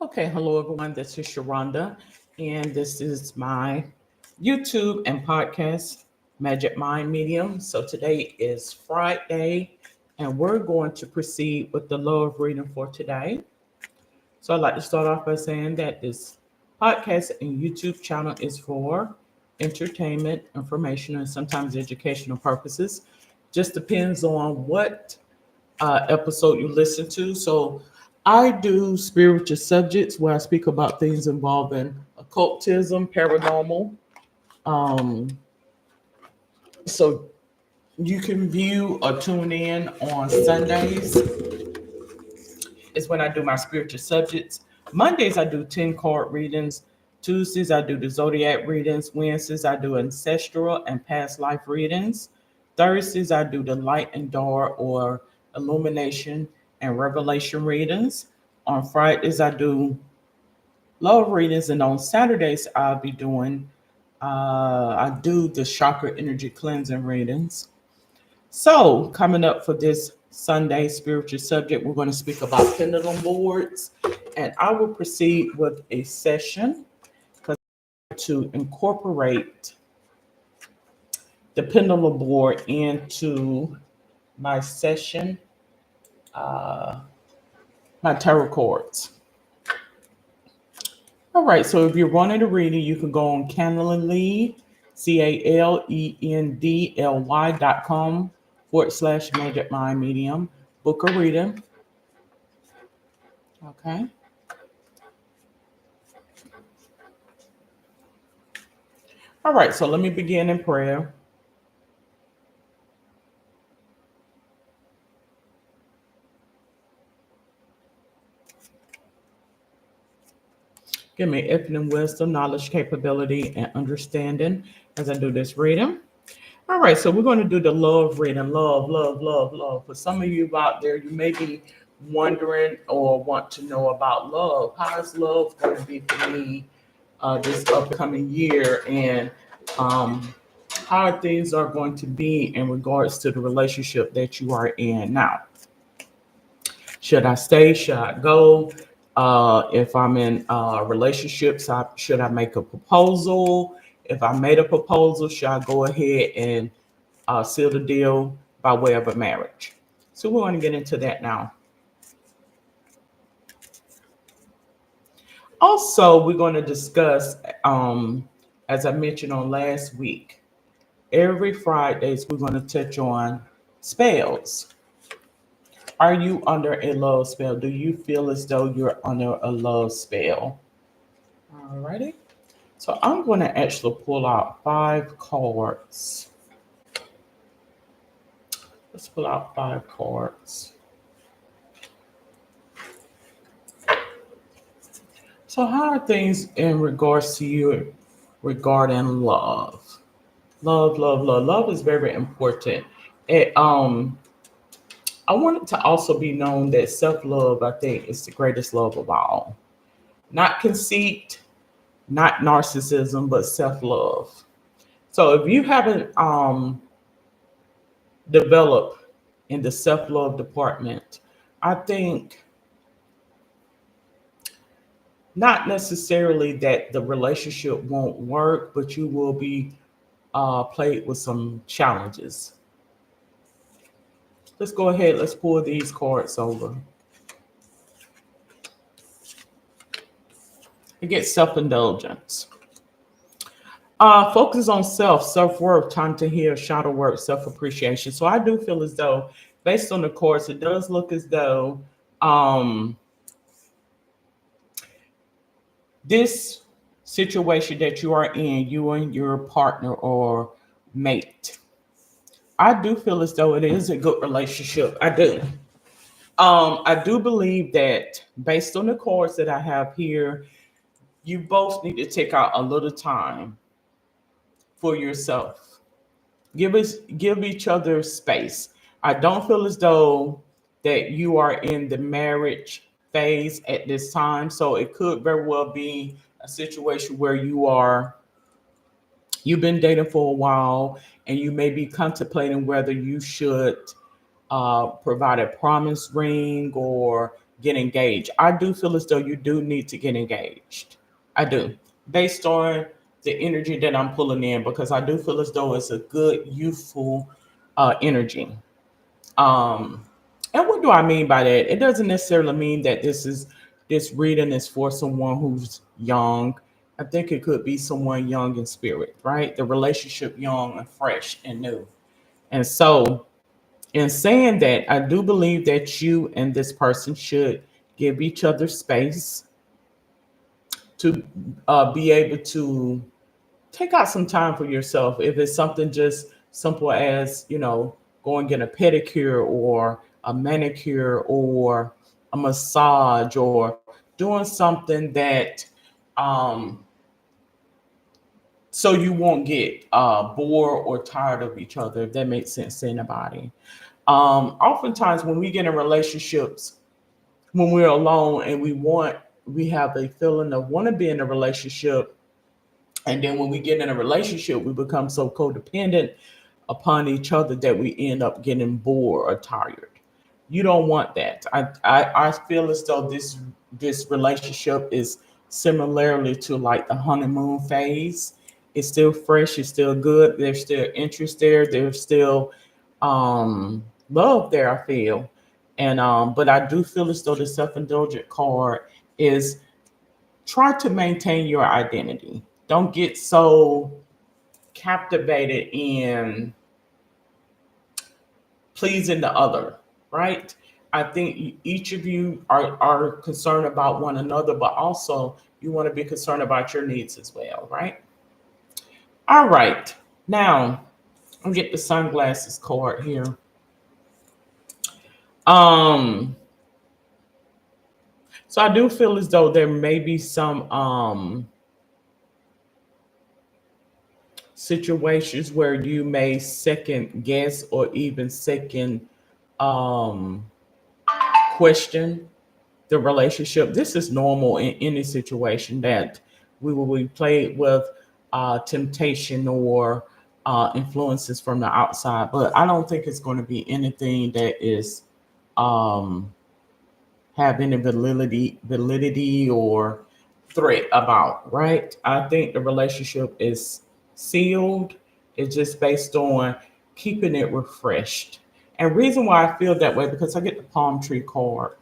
Okay, hello everyone. This is Sharonda, and this is my YouTube and podcast, Magic Mind Medium. So today is Friday, and we're going to proceed with the love reading for today. So I'd like to start off by saying that this podcast and YouTube channel is for entertainment, information, and sometimes educational purposes. Just depends on what episode you listen to. So I do spiritual subjects where I speak about things involving occultism, paranormal. Um, so you can view or tune in on Sundays is when I do my spiritual subjects. Mondays I do 10 card readings. Tuesdays I do the zodiac readings. Wednesdays I do ancestral and past life readings. Thursdays I do the light and dark or illumination and revelation readings. On Fridays I do love readings, and on Saturdays I'll be doing I do the chakra energy cleansing readings. So, coming up for this Sunday spiritual subject, we're going to speak about pendulum boards, and I will proceed with a session to incorporate the pendulum board into my session, uh, my tarot cards. All right, so if you're wanting to read it, you can go on Calendly, CALENDLY.com /Magic Mind Medium, book a reading. Okay. All right, so let me begin in prayer. Give me infinite wisdom, knowledge, capability, and understanding as I do this reading. All right, so we're going to do the love reading. Love, love, love, love. For some of you out there, you may be wondering or want to know about love. How is love going to be for me this upcoming year? And how things are going to be in regards to the relationship that you are in now. Should I stay? Should I go? If I'm in relationships, should I make a proposal? If I made a proposal, should I go ahead and seal the deal by way of a marriage? So we're going to get into that now. Also, we're going to discuss, as I mentioned on last week, every Fridays we're going to touch on spells. Are you under a love spell? Do you feel as though you're under a love spell? Alrighty. So I'm going to actually pull out 5 cards. Let's pull out 5 cards. So how are things in regards to you regarding love? Love, love, love. Love is very important. It, I want it to also be known that self-love, I think, is the greatest love of all. Not conceit, not narcissism, but self-love. So if you haven't developed in the self-love department, I think not necessarily that the relationship won't work, but you will be played with some challenges. Let's go ahead. Let's pull these cards over. You get self-indulgence. Focus on self-worth, time to heal, shadow work, self-appreciation. So I do feel as though, based on the cards, it does look as though this situation that you are in, you and your partner or mate, I do feel as though it is a good relationship. I do. I do believe that based on the cards that I have here, you both need to take out a little time for yourself. Give each other space. I don't feel as though that you are in the marriage phase at this time. So it could very well be a situation where you've been dating for a while and you may be contemplating whether you should provide a promise ring or get engaged. I do feel as though you do need to get engaged. I do, based on the energy that I'm pulling in, because I do feel as though it's a good, youthful energy. Um, and what do I mean by that? It doesn't necessarily mean that this reading is for someone who's young. I think it could be someone young in spirit, right? The relationship young and fresh and new. And so, in saying that, I do believe that you and this person should give each other space to be able to take out some time for yourself. If it's something just simple as, going get a pedicure or a manicure or a massage or doing something that um, so you won't get bored or tired of each other, if that makes sense to anybody. Oftentimes when we get in relationships, when we're alone and we have a feeling of want to be in a relationship, and then when we get in a relationship, we become so codependent upon each other that we end up getting bored or tired. You don't want that. I feel as though this relationship is similarly to like the honeymoon phase. It's still fresh, it's still good, there's still interest there, there's still love there, I feel. And but I do feel as though the self-indulgent card is try to maintain your identity. Don't get so captivated in pleasing the other, right? I think each of you are concerned about one another, but also you want to be concerned about your needs as well, right? All right. Now, I'll get the sunglasses card here. Um, so I do feel as though there may be some situations where you may second guess or even second um question the relationship. This is normal in any situation that we will be played with temptation or influences from the outside, but I don't think it's going to be anything that is um, have any validity or threat about, right? I think the relationship is sealed. It's just based on keeping it refreshed. And reason why I feel that way because I get the palm tree card.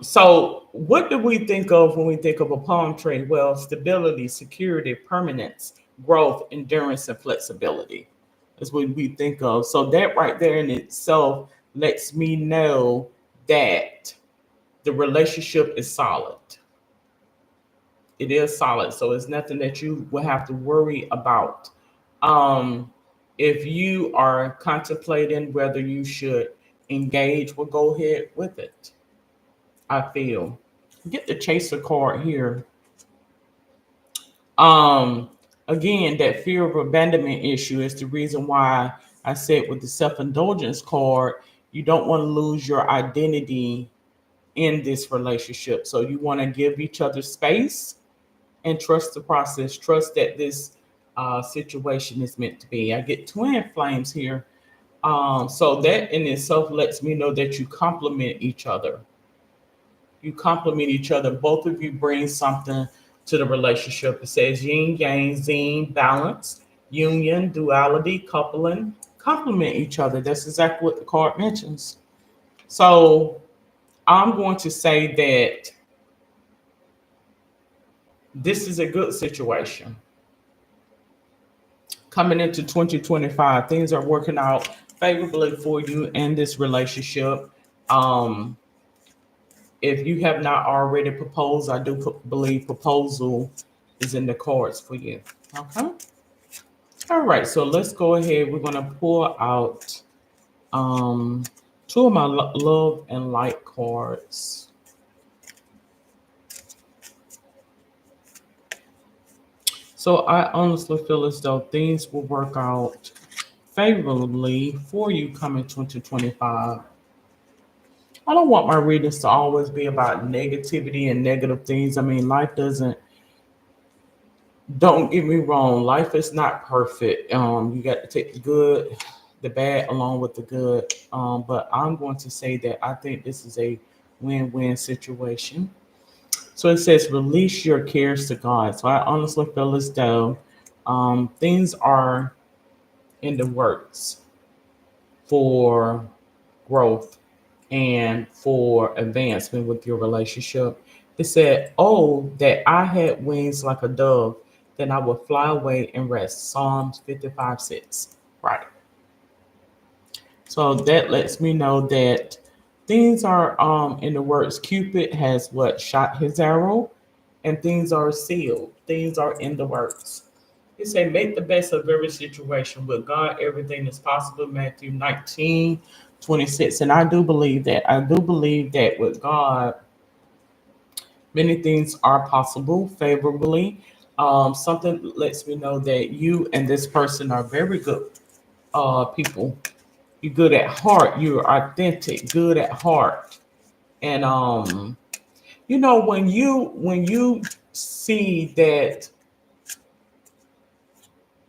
So what do we think of when we think of a palm tree? Well, stability, security, permanence, growth, endurance, and flexibility is what we think of. So that right there in itself lets me know that the relationship is solid. It is solid. So it's nothing that you will have to worry about. Um, if you are contemplating whether you should engage, well, go ahead with it. I feel. Get the chaser card here. Um, Again, that fear of abandonment issue is the reason why I said with the self-indulgence card, you don't want to lose your identity in this relationship. So you want to give each other space and trust the process. Trust that this situation is meant to be. I get twin flames here. So that in itself lets me know that you complement each other. You complement each other. Both of you bring something to the relationship. It says yin, yang, zine, balance, union, duality, coupling, complement each other. That's exactly what the card mentions. So I'm going to say that this is a good situation. Coming into 2025, things are working out favorably for you in this relationship. Um, if you have not already proposed, I do believe proposal is in the cards for you. Okay. All right. So let's go ahead. We're going to pull out um, two of my love and light cards. So I honestly feel as though things will work out favorably for you coming 2025. I don't want my readings to always be about negativity and negative things. I mean, life doesn't, don't get me wrong, life is not perfect. You got to take the good, the bad along with the good. But I'm going to say that I think this is a win-win situation. So it says, release your cares to God. So I honestly feel as though things are in the works for growth and for advancement with your relationship. It said, oh, that I had wings like a dove, then I would fly away and rest. Psalms 55:6. Right. So that lets me know that things are in the works. Cupid has what shot his arrow, and things are sealed. Things are in the works. He said, make the best of every situation. With God, everything is possible. Matthew 19:26. And I do believe that. I do believe that with God, many things are possible favorably. Something lets me know that you and this person are very good people. You're good at heart. You're authentic, good at heart. And when you see that,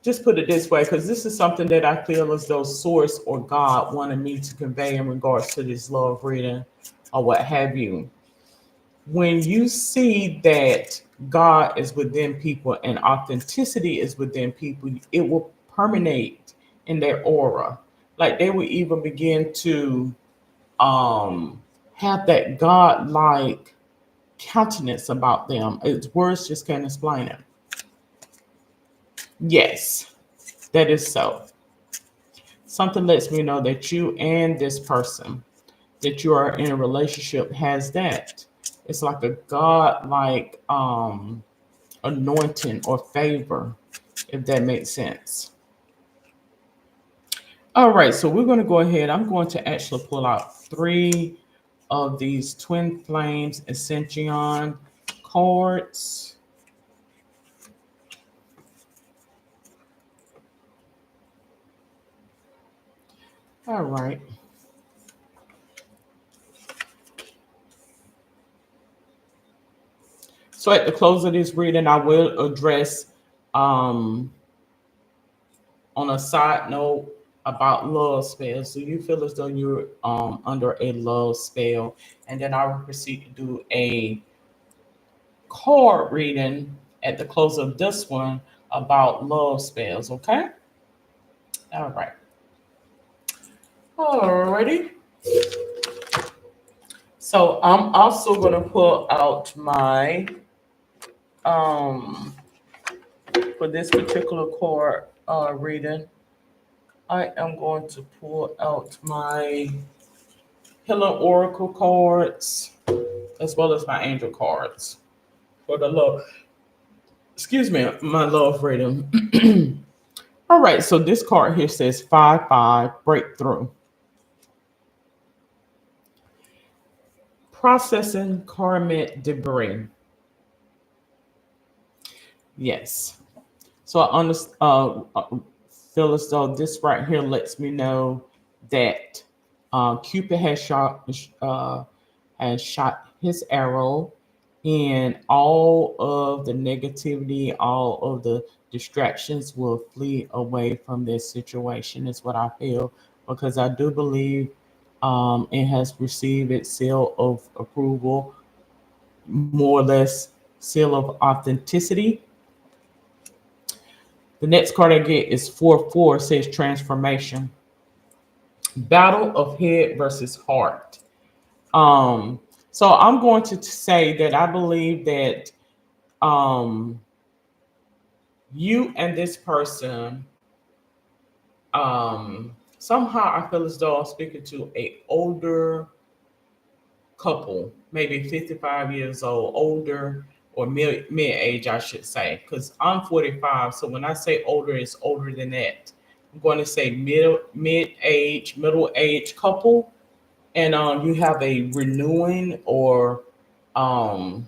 just put it this way, because this is something that I feel as though Source or God wanted me to convey in regards to this love reading or what have you. When you see that God is within people and authenticity is within people, it will permeate in their aura. Like they will even begin to um have that God-like countenance about them. It's words just can't explain it. Yes, that is so. Something lets me know that you and this person that you are in a relationship has that. It's like a God-like anointing or favor, if that makes sense. All right, so we're going to go ahead. I'm going to actually pull out three of these Twin Flames Ascension cards. All right. So at the close of this reading, I will address um, on a side note about love spells. So you feel as though you're under a love spell, and then I will proceed to do a card reading at the close of this one about love spells. Okay. All right. Alrighty. So I'm also gonna pull out my um for this particular card reading. I am going to pull out my Healing Oracle cards as well as my angel cards for the love. Excuse me, my love reading. All right, so this card here says 5-5 breakthrough. Processing karmic debris. Yes. So feel as though this right here lets me know that Cupid has shot his arrow, and all of the negativity, all of the distractions will flee away from this situation. Is what I feel, because I do believe it has received its seal of approval, more or less seal of authenticity. The next card I get is 4-4, says transformation. Battle of head versus heart. Um, so I'm going to say that I believe that um, you and this person, somehow I feel as though I'm speaking to a older couple, maybe 55 years old, older or mid age, I should say, because I'm 45. So when I say older, it's older than that. I'm going to say middle age couple, and you have a renewing or um,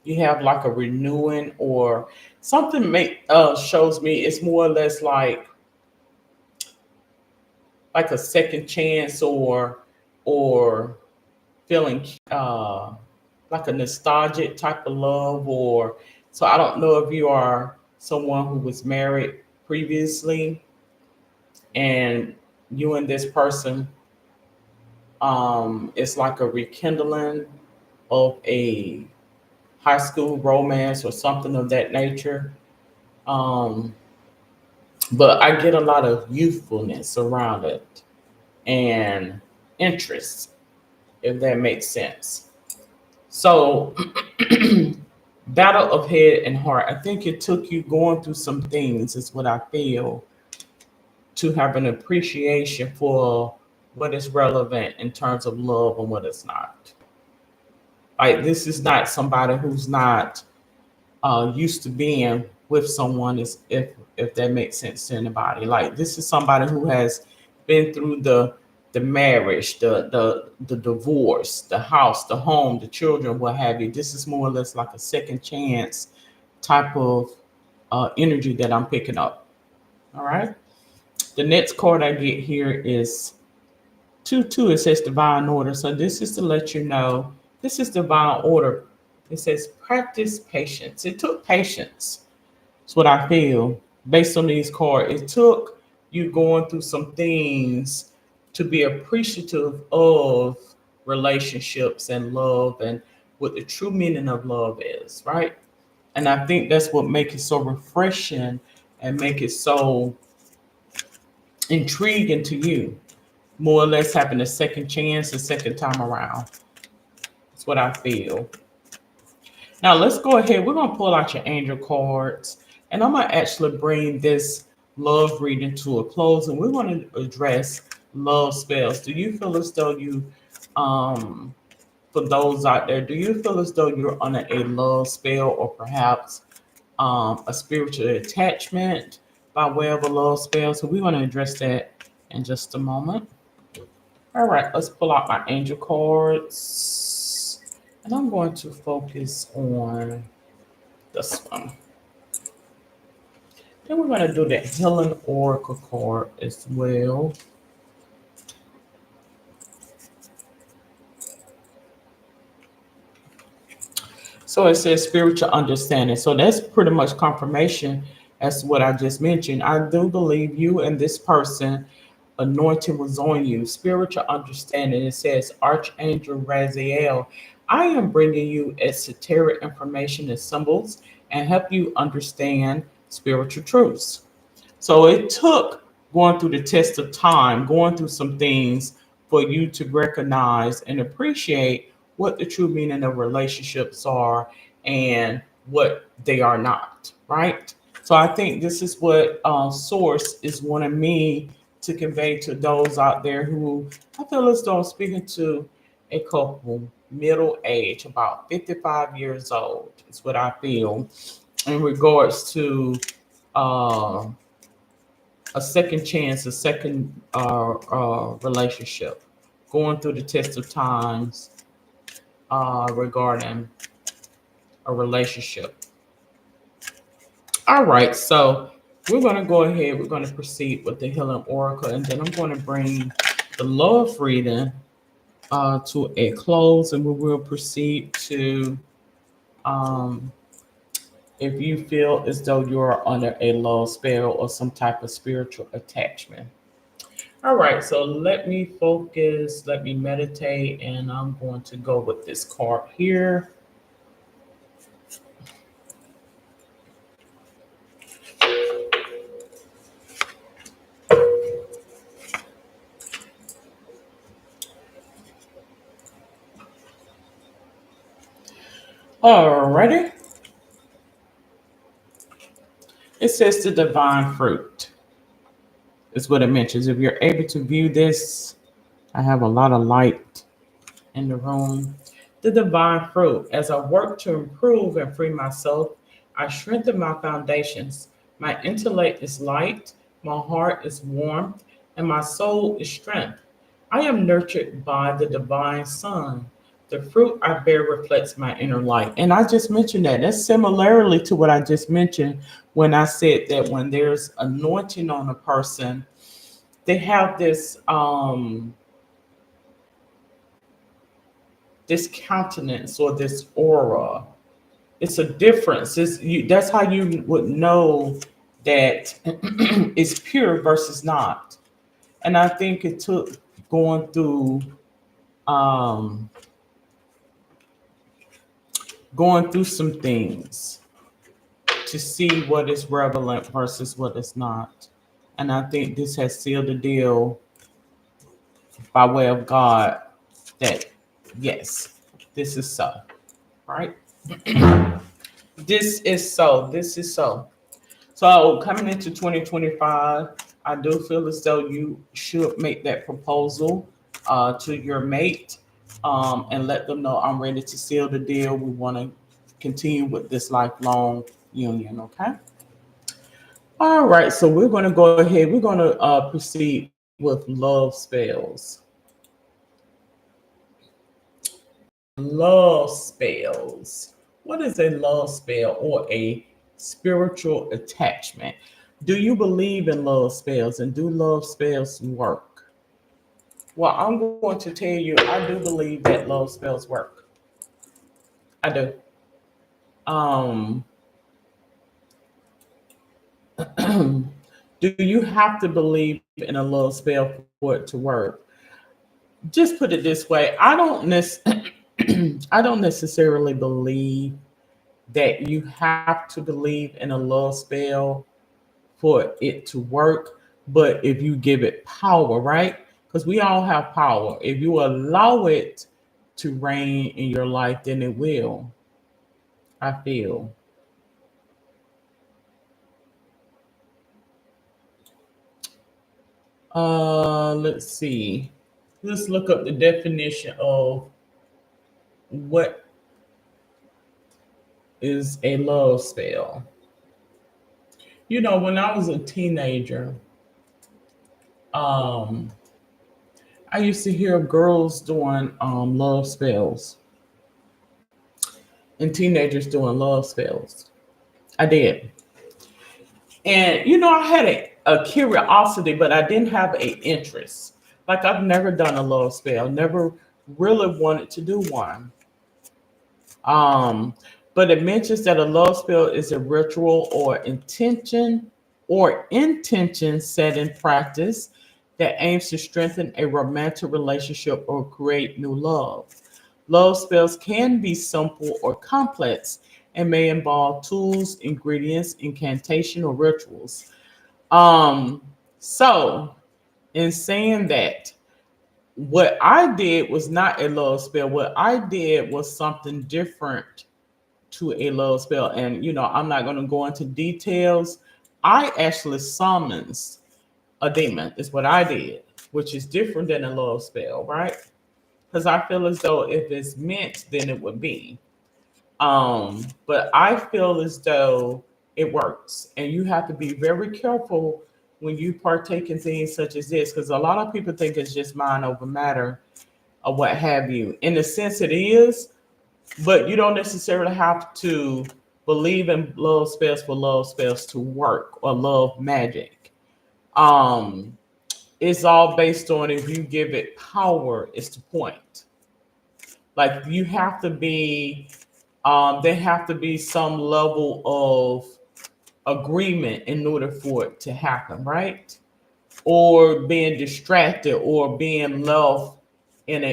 you have like a renewing or something make shows me it's more or less like a second chance or feeling like a nostalgic type of love. Or so I don't know if you are someone who was married previously and you and this person It's like a rekindling of a high school romance or something of that nature. Um, but I get a lot of youthfulness around it and interest, if that makes sense. So, battle of head and heart. I think it took you going through some things, is what I feel, to have an appreciation for what is relevant in terms of love and what is not. Like, this is not somebody who's not used to being with someone, is if that makes sense to anybody. Like, this is somebody who has been through the marriage, the divorce, the house, the home, the children, what have you. This is more or less like a second chance type of energy that I'm picking up. All right. The next card I get here is 2 2. It says divine order. So this is to let you know this is divine order. It says practice patience. It took patience. That's what I feel based on these cards. It took you going through some things to be appreciative of relationships and love and what the true meaning of love is, right? And I think that's what makes it so refreshing and make it so intriguing to you. More or less having a second chance, a second time around. That's what I feel. Now let's go ahead. We're gonna pull out your angel cards, and I'm gonna actually bring this love reading to a close, and we're gonna address love spells. Do you feel as though you, um, for those out there, do you feel as though you're on a love spell, or perhaps a spiritual attachment by way of a love spell? So we're gonna address that in just a moment. All right, let's pull out my angel cards. And I'm going to focus on this one. Then we're going to do the Healing Oracle card as well. So it says spiritual understanding. So that's pretty much confirmation as to what I just mentioned. I do believe you and this person anointing was on you. Spiritual understanding. It says Archangel Raziel, I am bringing you esoteric information and symbols and help you understand spiritual truths. So it took going through the test of time, going through some things for you to recognize and appreciate what the true meaning of relationships are and what they are not, right? So I think this is what Source is wanting me to convey to those out there who I feel as though I'm speaking to a couple middle age, about 55 years old, is what I feel in regards to uh, a second chance, a second relationship, going through the test of times regarding a relationship. All right, so we're going to go ahead. We're going to proceed with the Healing Oracle, and then I'm going to bring the love reading to a close, and we will proceed to um, if you feel as though you're under a love spell or some type of spiritual attachment. All right, so let me focus, let me meditate, and I'm going to go with this card here. Alrighty. It says the divine fruit is what it mentions. If you're able to view this, I have a lot of light in the room. The divine fruit. As I work to improve and free myself, I strengthen my foundations. My intellect is light, my heart is warmth, and my soul is strength. I am nurtured by the divine sun. The fruit I bear reflects my inner light. And I just mentioned that. That's similarly to what I just mentioned when I said that when there's anointing on a person, they have this countenance or this aura. It's a difference. That's how you would know that it's pure versus not. And I think it took going through um, going through some things to see what is relevant versus what is not. And I think this has sealed the deal by way of God that yes, this is so, right? This is so. This is so. So coming into 2025, I do feel as though you should make that proposal to your mate and let them know I'm ready to seal the deal. We want to continue with this lifelong union. Okay. All right. So we're going to go ahead. We're going to proceed with love spells. Love spells. What is a love spell or a spiritual attachment? Do you believe in love spells and do love spells work? Well, I'm going to tell you, I do believe that love spells work. I do. Um, do you have to believe in a love spell for it to work? Just put it this way: I don't necessarily believe that you have to believe in a love spell for it to work. But if you give it power, right? Because we all have power. If you allow it to reign in your life, then it will. I feel. Let's see. Let's look up the definition of what is a love spell. You know, when I was a teenager, um, I used to hear girls doing love spells and teenagers doing love spells. I did. And you know, I had a curiosity, but I didn't have a interest. Like I've never done a love spell, never really wanted to do one. Um, but it mentions that a love spell is a ritual or intention set in practice that aims to strengthen a romantic relationship or create new love. Love spells can be simple or complex and may involve tools, ingredients, incantation, or rituals. Um, so in saying that, what I did was not a love spell. What I did was something different to a love spell. And you know, I'm not going to go into details. I actually summons a demon, is what I did, which is different than a love spell, right? Because I feel as though if it's meant, then it would be. But I feel as though it works, and you have to be very careful when you partake in things such as this, because a lot of people think it's just mind over matter or what have you. In a sense, it is, but you don't necessarily have to believe in love spells for love spells to work or love magic. Um, it's all based on if you give it power, is the point. Like you have to be there have to be some level of agreement in order for it to happen, right? Or being distracted or being left in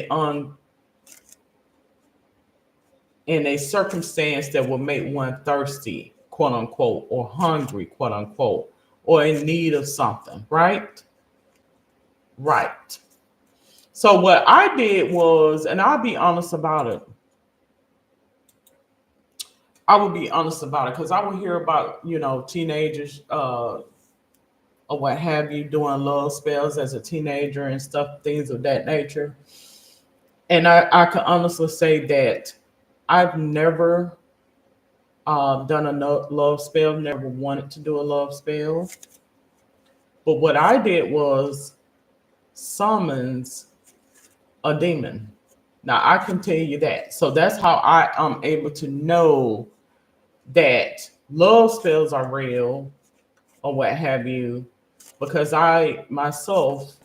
a circumstance that will make one thirsty, quote unquote, or hungry, quote unquote, or in need of something, right? Right. So what I did was, and I'll be honest about it, I would be honest about it because I would hear about, you know, teenagers or what have you doing love spells as a teenager and stuff, things of that nature. And I can honestly say that I've never done a love spell, never wanted to do a love spell. But what I did was summons a demon. Now I can tell you that. So that's how I am able to know that love spells are real or what have you, because I myself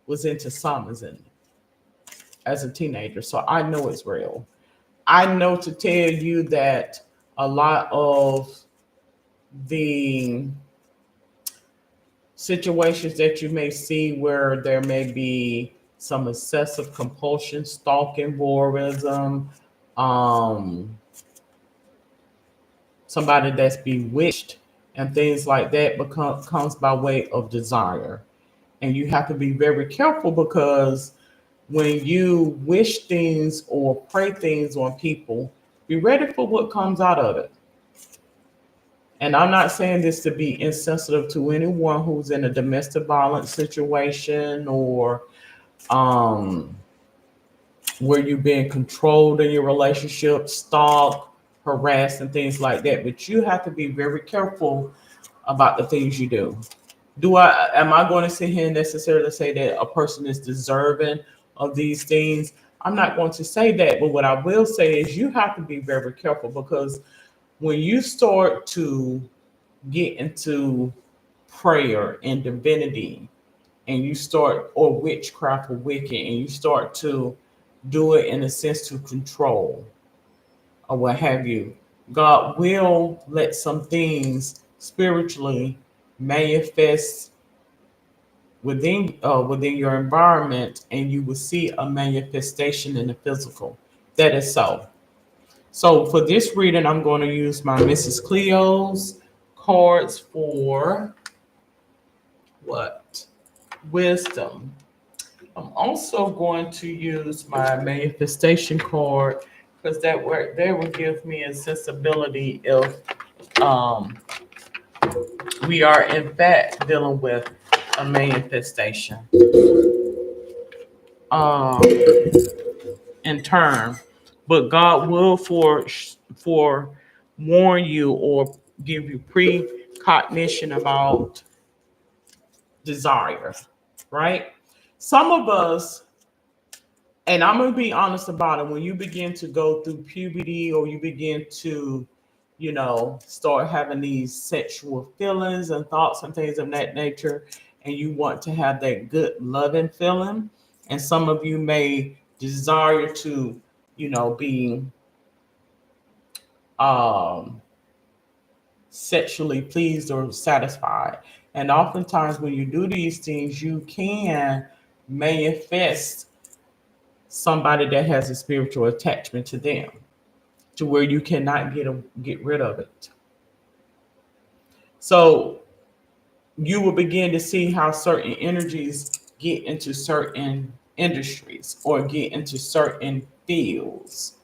was into summoning as a teenager. So I know it's real. I know to tell you that a lot of the situations that you may see where there may be some excessive compulsion, stalking, voyeurism, um, somebody that's bewitched, and things like that comes by way of desire. And you have to be very careful because when you wish things or pray things on people, be ready for what comes out of it. And I'm not saying this to be insensitive to anyone who's in a domestic violence situation or um, where you're being controlled in your relationship, stalked, harassed, and things like that. But you have to be very careful about the things you do. Am I going to sit here and necessarily say that a person is deserving of these things? I'm not going to say that, but what I will say is you have to be very careful because when you start to get into prayer and divinity and you start, or witchcraft or wicked, and you start to do it in a sense to control or what have you, God will let some things spiritually manifest within your environment, and you will see a manifestation in the physical. That is so. So for this reading, I'm going to use my Mrs. Cleo's cards for what? Wisdom. I'm also going to use my manifestation card because that will give me a sensibility if um, we are in fact dealing with a manifestation um, in turn. But God will for warn you or give you precognition about desire, right? Some of us, and I'm gonna be honest about it, when you begin to go through puberty or you begin to, start having these sexual feelings and thoughts and things of that nature, and you want to have that good loving feeling, and some of you may desire to, be um sexually pleased or satisfied. And oftentimes when you do these things, you can manifest somebody that has a spiritual attachment to them to where you cannot get rid of it. So you will begin to see how certain energies get into certain industries or get into certain fields,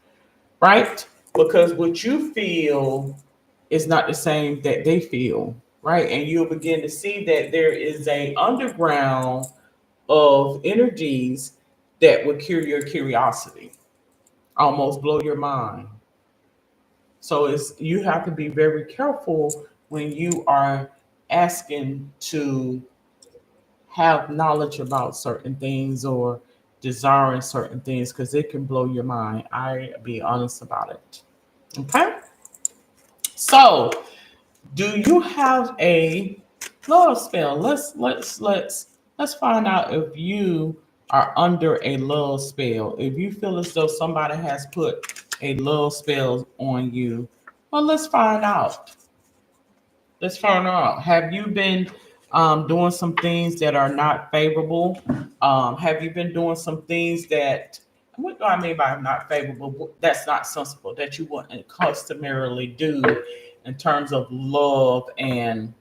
right? Because what you feel is not the same that they feel, right? And you'll begin to see that there is a underground of energies that will cure your curiosity, almost blow your mind. So you have to be very careful when you are asking to have knowledge about certain things or desiring certain things because it can blow your mind. I be honest about it. Okay. So do you have a love spell? Let's find out if you are under a love spell. If you feel as though somebody has put a love spell on you, well, let's find out. Let's find out. Have you been doing some things that are not favorable? Have you been doing some things that, what do I mean by not favorable? That's not sensible, that you wouldn't customarily do in terms of love and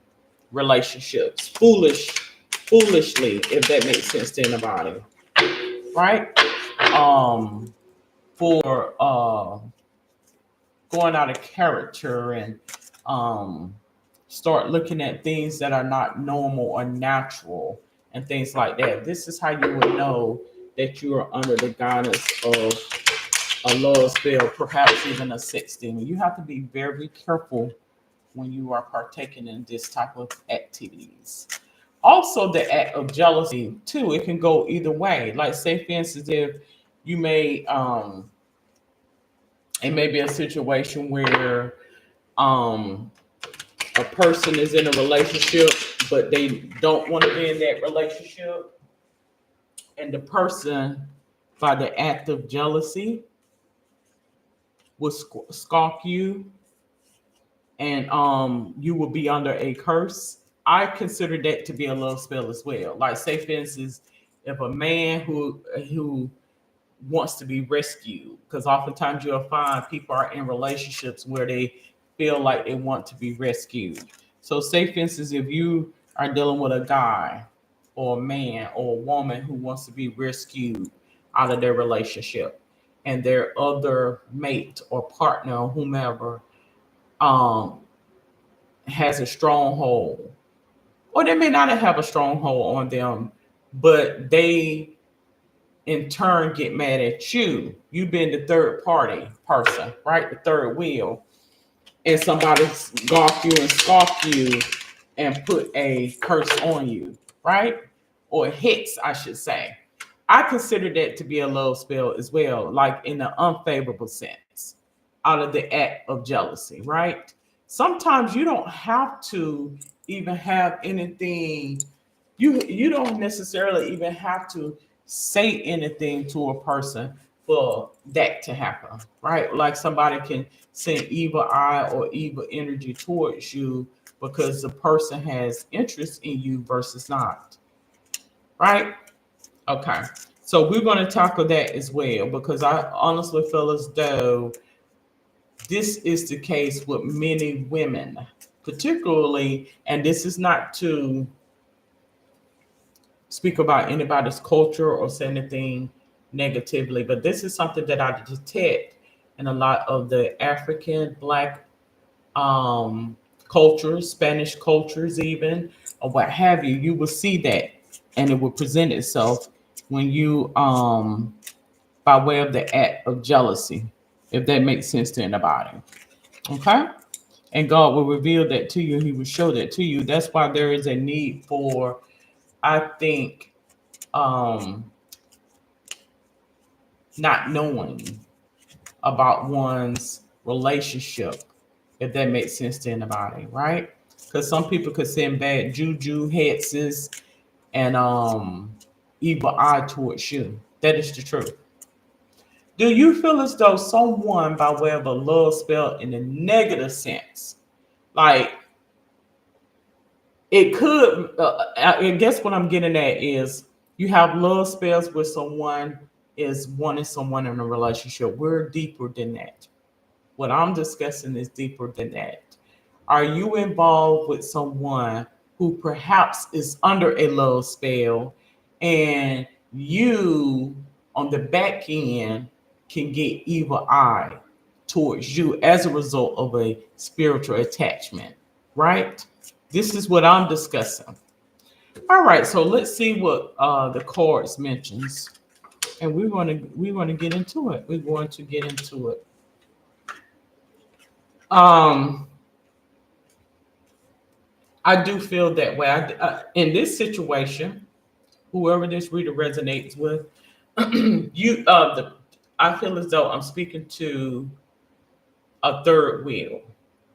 relationships. Foolishly, if that makes sense to anybody, right? Um, for going out of character and um, start looking at things that are not normal or natural and things like that. This is how you would know that you are under the guidance of a love spell, perhaps even a sex demon. You have to be very careful when you are partaking in this type of activities. Also, the act of jealousy too. It can go either way. Like, say, for instance, if you may, it may be a situation where um, a person is in a relationship, but they don't want to be in that relationship, and the person, by the act of jealousy, will stalk you, and you will be under a curse. I consider that to be a love spell as well. Like, say for instance, If a man who wants to be rescued, because oftentimes you'll find people are in relationships where they feel like they want to be rescued. So, say for instance, if you are dealing with a guy or a man or a woman who wants to be rescued out of their relationship, and their other mate or partner or whomever um, has a stronghold, or they may not have a stronghold on them, but they in turn get mad at you. You being the third party person, right? The third wheel, and somebody gawk you and scoff you and put a curse on you, right? Or hits, I should say. I consider that to be a love spell as well, like in an unfavorable sense, out of the act of jealousy, right? Sometimes you don't have to even have anything, you don't necessarily even have to say anything to a person for that to happen, right? Like somebody can send evil eye or evil energy towards you because the person has interest in you versus not, right? Okay. So we're going to tackle that as well because I honestly feel as though this is the case with many women, particularly, and this is not to speak about anybody's culture or say anything negatively, but this is something that I detect in a lot of the African Black um, cultures, Spanish cultures, even, or what have you. You will see that, and it will present itself when you, by way of the act of jealousy, if that makes sense to anybody. Okay? And God will reveal that to you, He will show that to you. That's why there is a need for, I think, um, not knowing about one's relationship, if that makes sense to anybody, right? Because some people could send bad juju, hexes, and evil eye towards you. That is the truth. Do you feel as though someone, by way of a love spell in a negative sense, like it could, I guess what I'm getting at is you have love spells where someone is wanting someone in a relationship. We're deeper than that. What I'm discussing is deeper than that. Are you involved with someone who perhaps is under a love spell and you on the back end can get evil eye towards you as a result of a spiritual attachment, right? This is what I'm discussing. All right, so let's see what the cards mentions, and we're going to get into it. We're going to get into it. Um, I do feel that way. In this situation, whoever this reader resonates with, I feel as though I'm speaking to a third wheel.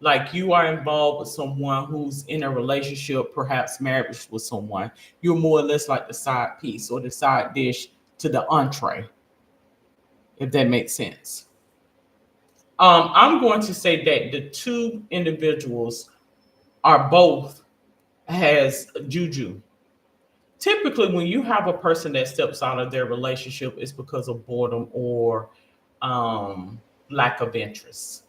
Like you are involved with someone who's in a relationship, perhaps marriage with someone. You're more or less like the side piece or the side dish to the entree, if that makes sense. I'm going to say that the two individuals are both has juju. Typically when you have a person that steps out of their relationship, it's because of boredom or um, lack of interest.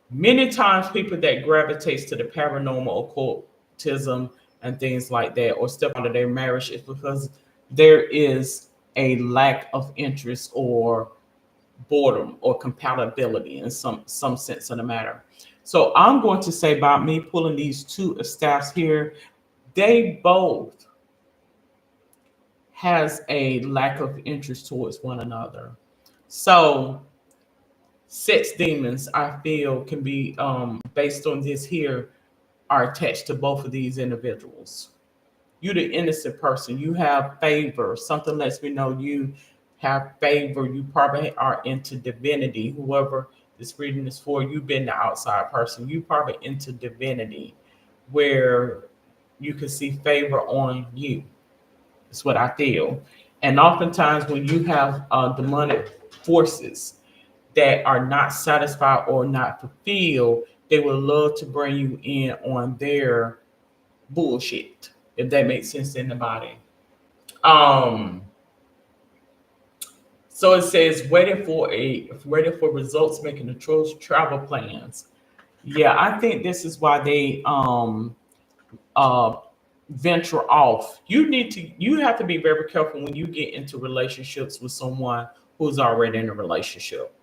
Many times people that gravitates to the paranormal, occultism, and things like that, or step out of their marriage, is because there is a lack of interest or boredom or compatibility in some sense of the matter. So I'm going to say by me pulling these two staffs here, they both has a lack of interest towards one another. So sex demons, I feel, can be based on this here, are attached to both of these individuals. You the innocent person, you have favor. Something lets me know you have favor. You probably are into divinity. Whoever this reading is for, you've been the outside person. You probably into divinity, where you can see favor on you. That's what I feel. And oftentimes, when you have demonic forces that are not satisfied or not fulfilled, they will love to bring you in on their bullshit, if that makes sense in the body. Um, so it says waiting for results, making the travel plans. Yeah, I think this is why they uh venture off. You have to be very careful when you get into relationships with someone who's already in a relationship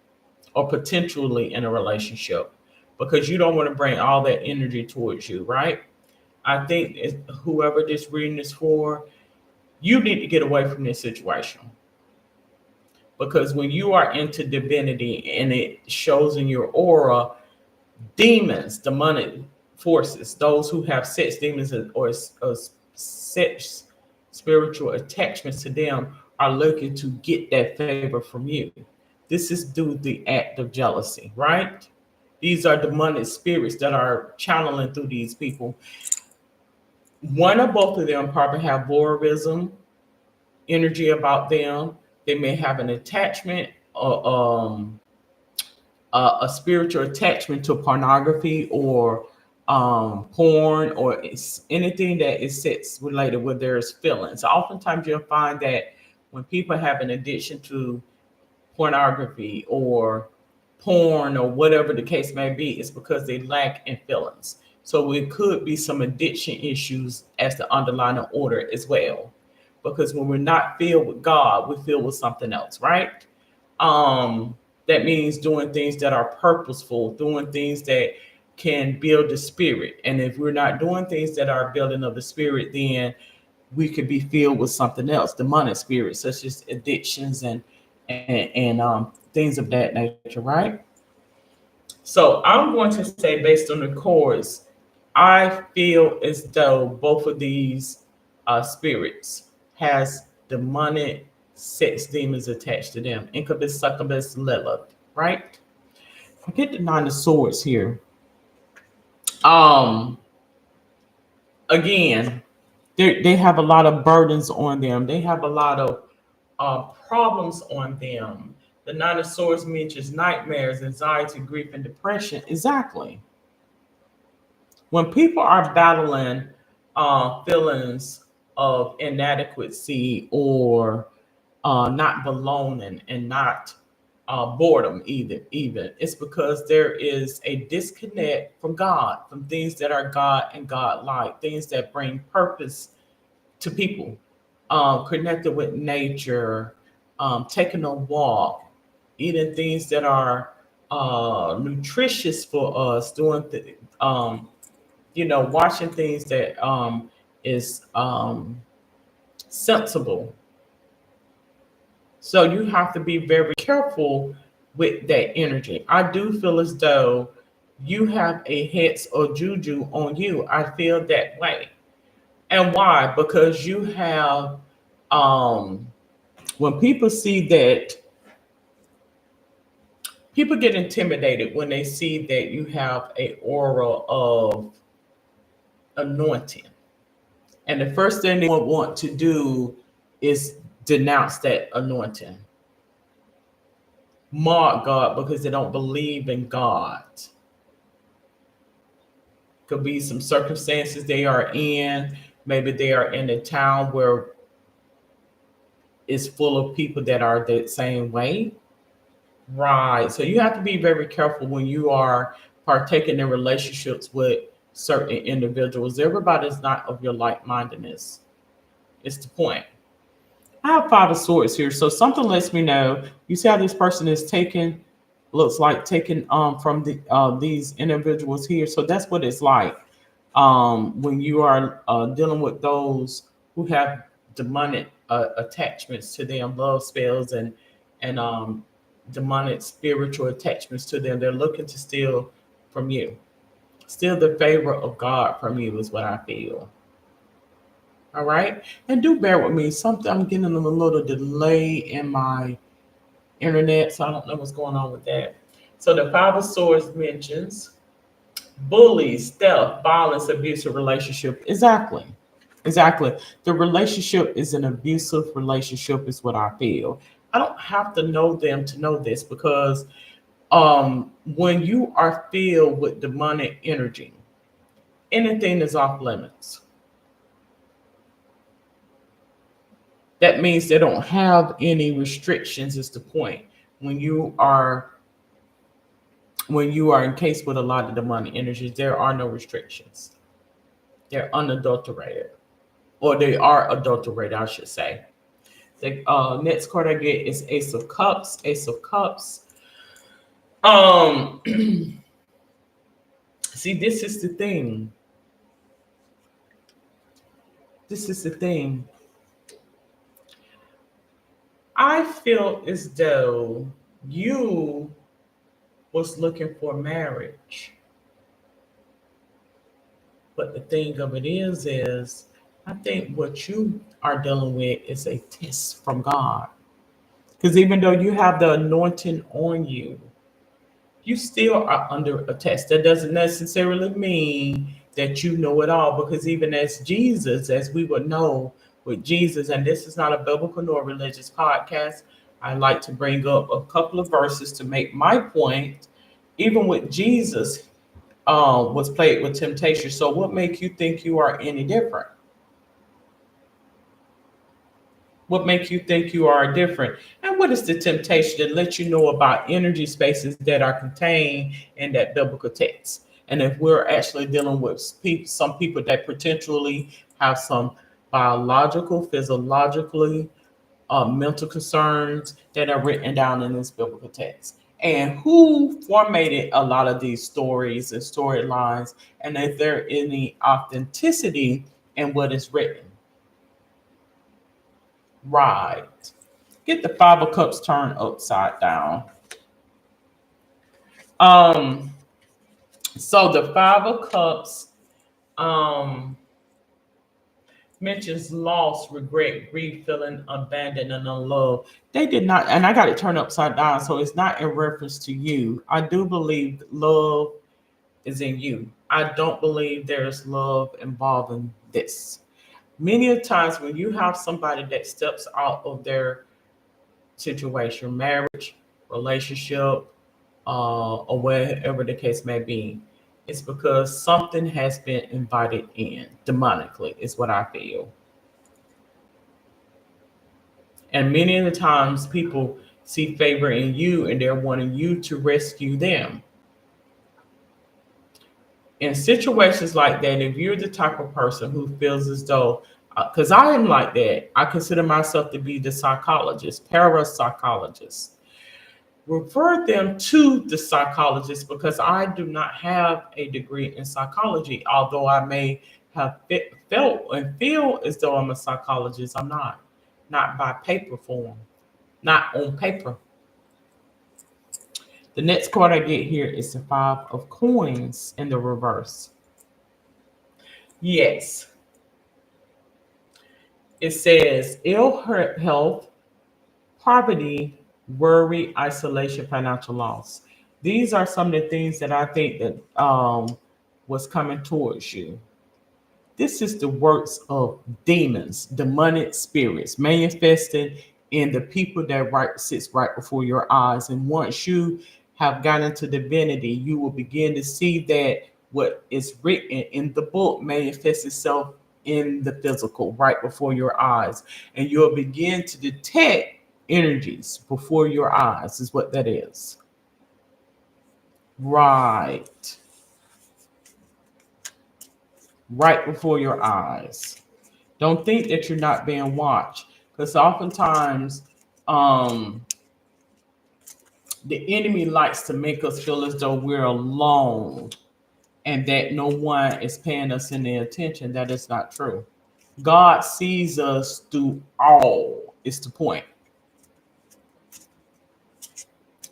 or potentially in a relationship, because you don't want to bring all that energy towards you, right? I think whoever this reading is for, you need to get away from this situation, because when you are into divinity and it shows in your aura, demons, demonic forces, those who have sex demons or sex spiritual attachments to them, are looking to get that favor from you. This is due to the act of jealousy, right? These are demonic spirits that are channeling through these people. One or both of them probably have voyeurism energy about them. They may have an attachment or a spiritual attachment to pornography or porn, or anything that is sex related where there's feelings. Oftentimes you'll find that when people have an addiction to pornography or porn or whatever the case may be, it's because they lack in feelings. So it could be some addiction issues as the underlying order as well. Because when we're not filled with God, we're filled with something else, right? Um, that means doing things that are purposeful, doing things that can build the spirit. And if we're not doing things that are building of the spirit, then we could be filled with something else, demonic spirits, such as addictions and things of that nature, right? So I'm going to say, based on the chords, I feel as though both of these spirits has demonic sex demons attached to them. Incubus, succubus, Lilith, right? Forget the nine of swords here. Um, Again, they have a lot of burdens on them. They have a lot of problems on them. The nine of swords mentions nightmares, anxiety, grief, and depression. Exactly. When people are battling feelings of inadequacy or not belonging and not boredom either, even, it's because there is a disconnect from God, from things that are God and God like, things that bring purpose to people, connected with nature, taking a walk, eating things that are nutritious for us, watching things that is sensible. So you have to be very careful with that energy. I do feel as though you have a hex or juju on you. I feel that way. And why? Because you have, um, when people see that, people get intimidated when they see that you have a aura of anointing. And the first thing they would want to do is denounce that anointing, mock God, because they don't believe in God. Could be some circumstances they are in. Maybe they are in a town where it's full of people that are the same way. Right. So you have to be very careful when you are partaking in relationships with certain individuals. Everybody's not of your like mindedness. It's the point. I have five of swords here. So something lets me know. You see how this person is taken, looks like taken from these individuals here. So that's what it's like when you are dealing with those who have demonic attachments to them, love spells and demonic spiritual attachments to them. They're looking to steal from you, steal the favor of God from you, is what I feel. All right. And do bear with me. Something, I'm getting a little delay in my internet, so I don't know what's going on with that. So the Five of Swords mentions bullies, theft, violence, abusive relationship. Exactly. Exactly. The relationship is an abusive relationship, is what I feel. I don't have to know them to know this, because when you are filled with demonic energy, anything is off limits. That means they don't have any restrictions, is the point. When you are encased with a lot of demonic energies, there are no restrictions. They're unadulterated. Or they are adulterated, I should say. The next card I get is Ace of Cups. Ace of Cups. Um, See, this is the thing. This is the thing. I feel as though you was looking for marriage, but the thing of it is I think what you are dealing with is a test from God. Because even though you have the anointing on you, you still are under a test. That doesn't necessarily mean that you know it all, because even as Jesus, as we would know with Jesus, and this is not a biblical nor religious podcast, I like to bring up a couple of verses to make my point. Even with Jesus, was plagued with temptation. So, what makes you think you are any different? What makes you think you are different? And what is the temptation that lets you know about energy spaces that are contained in that biblical text? And if we're actually dealing with some people that potentially have some biological, physiologically, mental concerns that are written down in this biblical text. And who formatted a lot of these stories and storylines, and if there any authenticity in what is written. Right. Get the Five of Cups turned upside down. Um, so the Five of Cups um mentions loss, regret, grief, feeling abandoned and unloved. They did not, and I got it turned upside down, so it's not in reference to you. I do believe love is in you. I don't believe there's love involved in this. Many a times when you have somebody that steps out of their situation, marriage, relationship, or whatever the case may be, it's because something has been invited in demonically, is what I feel. And many of the times people see favor in you and they're wanting you to rescue them. In situations like that, if you're the type of person who feels as though, because I am like that, I consider myself to be the psychologist, parapsychologist. Refer them to the psychologist because I do not have a degree in psychology. Although I may have felt and feel as though I'm a psychologist, I'm not. Not by paper form, not on paper. The next card I get here is the Five of Coins in the reverse. Yes, it says ill health, poverty, worry, isolation, financial loss. These are some of the things that I think that was coming towards you. This is the works of demons, demonic spirits manifested in the people that sits right before your eyes. And once you have gotten into divinity, you will begin to see that what is written in the book manifests itself in the physical right before your eyes. And you'll begin to detect energies before your eyes, is what that is. Right. Right before your eyes. Don't think that you're not being watched, because oftentimes um, the enemy likes to make us feel as though we're alone and that no one is paying us any attention. That is not true. God sees us through all, is the point.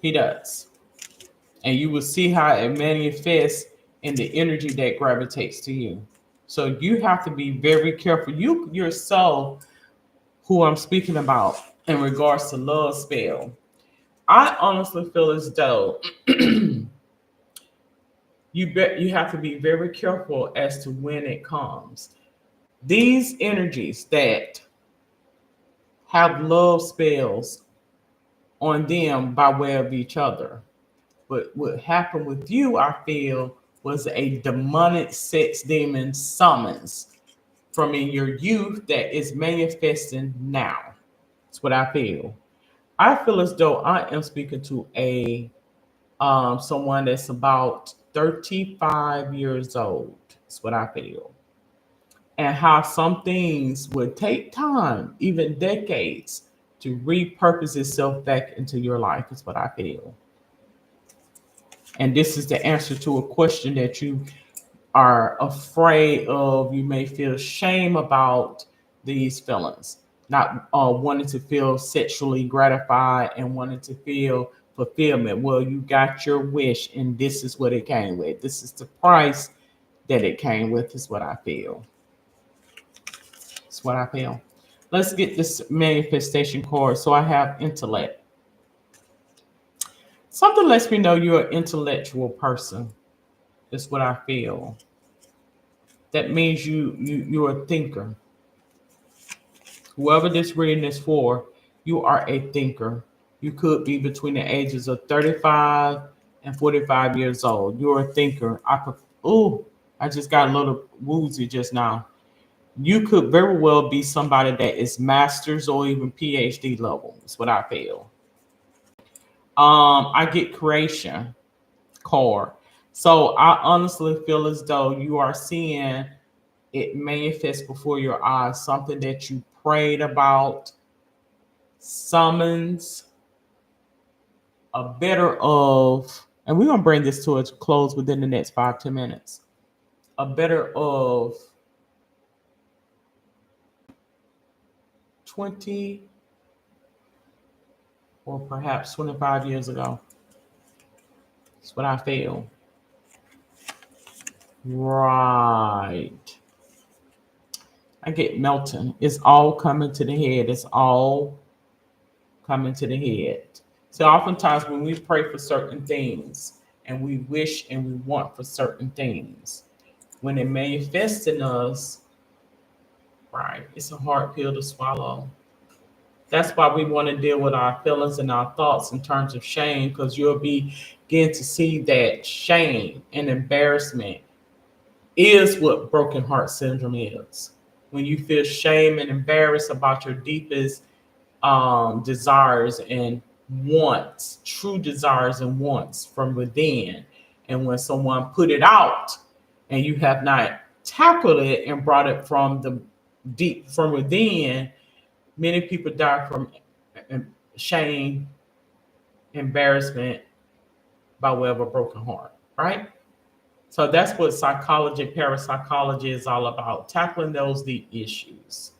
He does. And you will see how it manifests in the energy that gravitates to you. So you have to be very careful. You yourself, who I'm speaking about in regards to love spell, I honestly feel as though you have to be very careful as to when it comes. These energies that have love spells on them by way of each other. But what happened with you, I feel, was a demonic sex demon summons from in your youth that is manifesting now. It's what I feel. I feel as though I am speaking to a someone that's about 35 years old. That's what I feel. And how some things would take time, even decades, to repurpose itself back into your life is what I feel. And this is the answer to a question that you are afraid of. You may feel shame about these feelings, not wanting to feel sexually gratified and wanting to feel fulfillment. Well, you got your wish, and this is what it came with. This is the price that it came with, is what I feel. It's what I feel. Let's get this manifestation card. So I have intellect. Something lets me know you're an intellectual person. Is what I feel. That means you're a thinker. Whoever this reading is for, you are a thinker. You could be between the ages of 35 and 45 years old. You're a thinker. I just got a little woozy just now. You could very well be somebody that is master's or even PhD level. That's what I feel. I get creation card. So I honestly feel as though you are seeing it manifest before your eyes, something that you prayed about, summons a better of, and we're gonna bring this to a close within the next 5-10 minutes. A better of 20 or perhaps 25 years ago. That's what I feel. Right. I get melting. It's all coming to the head. It's all coming to the head. So oftentimes when we pray for certain things and we wish and we want for certain things, when it manifests in us, right, it's a hard pill to swallow. That's why we want to deal with our feelings and our thoughts in terms of shame, because you'll begin to see that shame and embarrassment is what broken heart syndrome is. When you feel shame and embarrassed about your deepest desires and wants, true desires and wants from within. And when someone put it out and you have not tackled it and brought it from the deep from within, many people die from shame, embarrassment by way of a broken heart, right? So that's what psychology, parapsychology is all about, tackling those deep issues.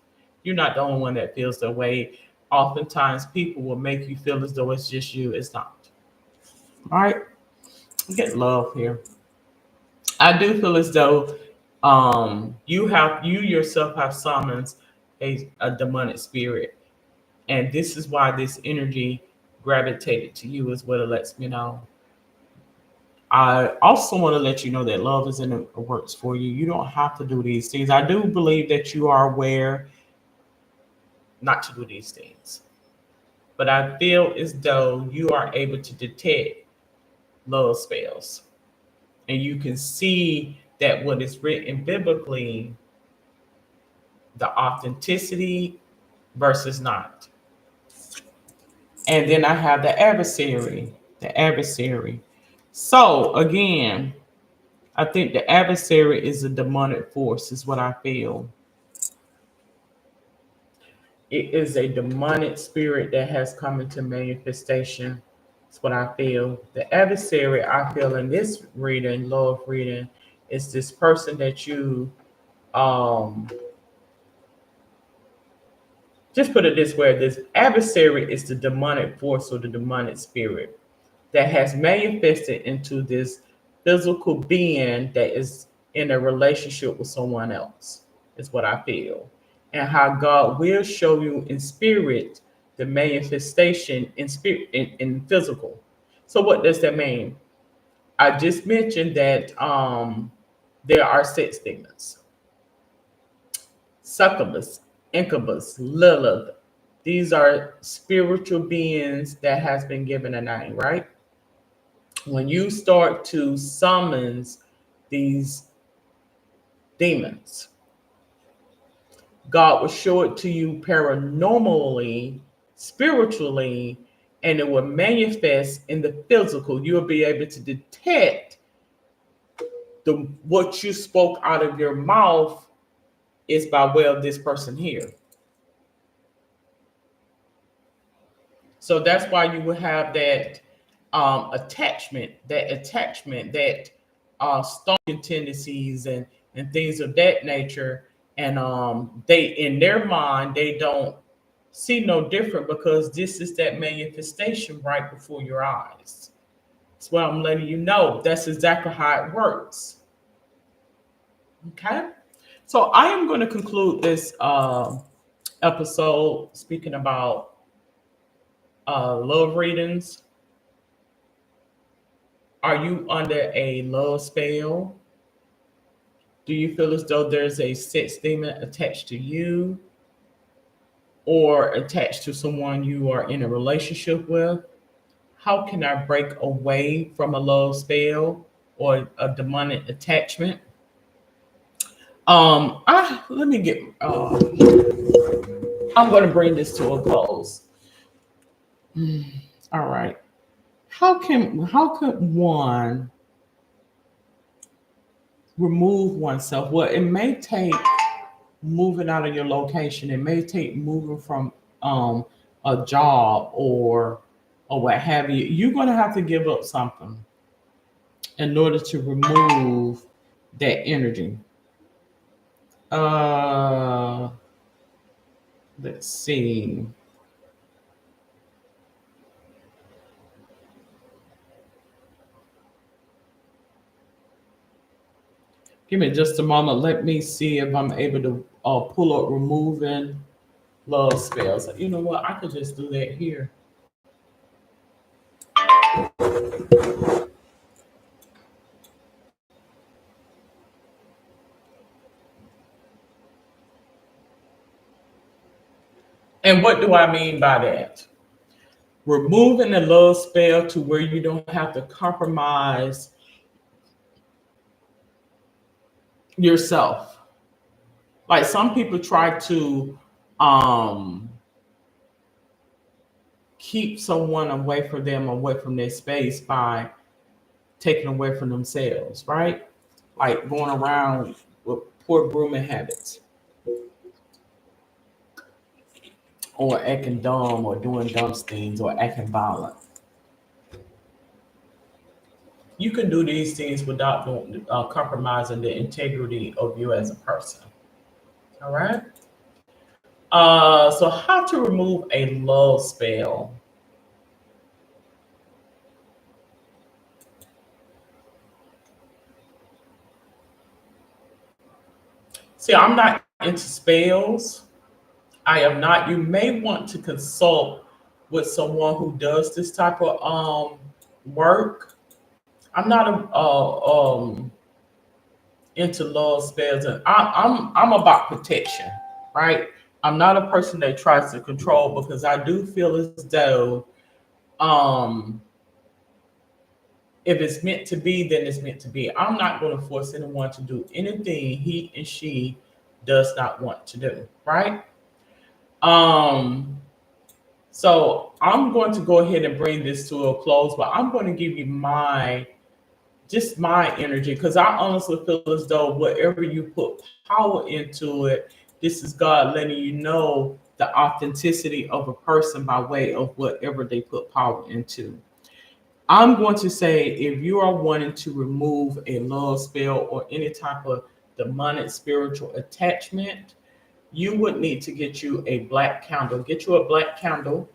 You're not the only one that feels that way. Oftentimes, people will make you feel as though it's just you. It's not. All right? Get love here. I do feel as though you yourself have summoned a demonic spirit. And this is why this energy gravitated to you, is what it lets me know. I also want to let you know that love is in the works for you. You don't have to do these things. I do believe that you are aware not to do these things. But I feel as though you are able to detect love spells. And you can see that what is written biblically, the authenticity versus not. And then I have the adversary. The adversary. So again, I think the adversary is a demonic force, is what I feel. It is a demonic spirit that has come into manifestation. That's what I feel. The adversary, I feel in this reading, love reading, is this person that you um just put it this way: this adversary is the demonic force or the demonic spirit that has manifested into this physical being that is in a relationship with someone else, is what I feel. And how God will show you in spirit the manifestation in spirit in physical. So what does that mean? I just mentioned that there are six demons: succubus, incubus, Lilith. These are spiritual beings that has been given a name, right? When you start to summons these demons, God will show it to you paranormally spiritually, and it will manifest in the physical. You'll be able to detect the what you spoke out of your mouth is by way of this person here. So that's why you will have that attachment, that stalking tendencies and things of that nature. And they in their mind they don't see no different because this is that manifestation right before your eyes. That's what I'm letting you know. That's exactly how it works. Okay. So I am going to conclude this episode speaking about love readings. Are you under a love spell? Do you feel as though there's a sex demon attached to you or attached to someone you are in a relationship with? How can I break away from a love spell or a demonic attachment? Let me get. I'm going to bring this to a close. All right. How could one remove oneself? Well, it may take moving out of your location. It may take moving from um a job or what have you. You're gonna have to give up something in order to remove that energy. Uh let's see. Give me just a moment. Let me see if I'm able to pull up removing love spells. You know what? I could just do that here. And what do I mean by that? Removing the love spell to where you don't have to compromise yourself. Like some people try to um, keep someone away from their space by taking away from themselves, right? Like going around with poor grooming habits or acting dumb or doing dumb things or acting violent. You can do these things without compromising the integrity of you as a person. All right. So how to remove a love spell? See, I'm not into spells. I am not. You may want to consult with someone who does this type of work. I'm not into love spells, and I'm about protection, right? I'm not a person that tries to control because I do feel as though um, if it's meant to be, then it's meant to be. I'm not going to force anyone to do anything he and she does not want to do, right? Um, so I'm going to go ahead and bring this to a close, but I'm going to give you my energy because I honestly feel as though whatever you put power into it, this is God letting you know the authenticity of a person by way of whatever they put power into. I'm going to say if you are wanting to remove a love spell or any type of demonic spiritual attachment, you would need to get you a black candle. Get you a black candle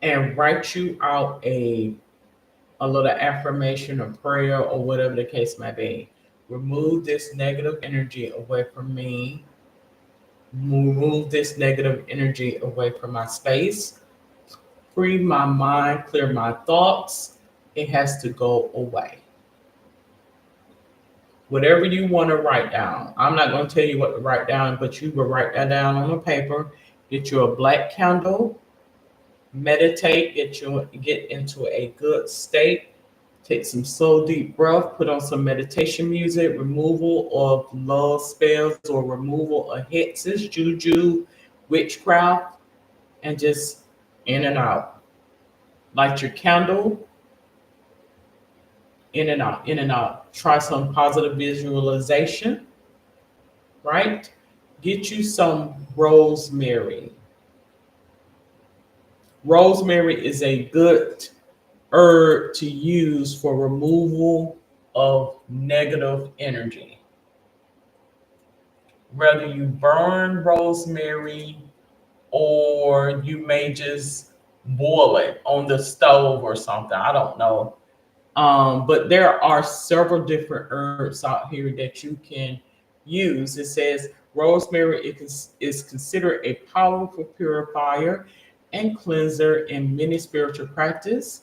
and write you out a little affirmation or prayer or whatever the case may be. Remove this negative energy away from me. Remove this negative energy away from my space. Free my mind, clear my thoughts. It has to go away. Whatever you want to write down. I'm not going to tell you what to write down, but you will write that down on a paper. Get you a black candle, meditate, get into a good state, Take some slow, deep breath, put on some meditation music, removal of love spells or removal of hexes, juju, witchcraft, and just in and out. Light your candle, in and out, in and out. Try some positive visualization, right? Get you some rosemary. Rosemary is a good herb to use for removal of negative energy. Whether you burn rosemary or you may just boil it on the stove or something. I don't know. But there are several different herbs out here that you can use. It says rosemary is considered a powerful purifier and cleanser in many spiritual practice.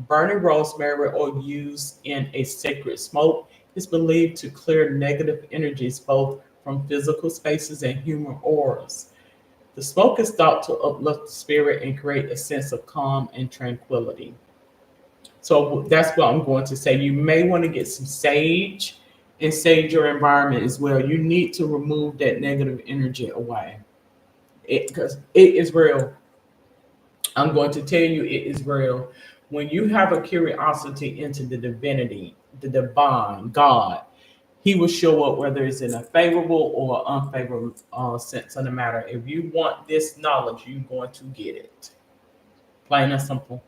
Burning rosemary or used in a sacred smoke is believed to clear negative energies both from physical spaces and human auras. The smoke is thought to uplift the spirit and create a sense of calm and tranquility. So that's what I'm going to say. You may want to get some sage and sage your environment as well. You need to remove that negative energy away. Because it is real. I'm going to tell you it is real. When you have a curiosity into the divinity, the divine, God, he will show up whether it's in a favorable or unfavorable sense of the matter. If you want this knowledge, you're going to get it. Plain and simple.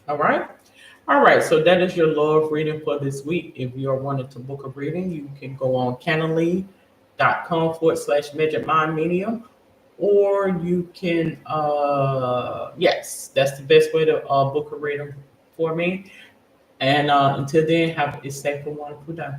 All right. All right. So that is your love reading for this week. If you're wanting to book a reading, you can go on Canonly.com/Magic Mind Medium, or you can, yes, that's the best way to book a reading for me. And until then, have a safe and wonderful day.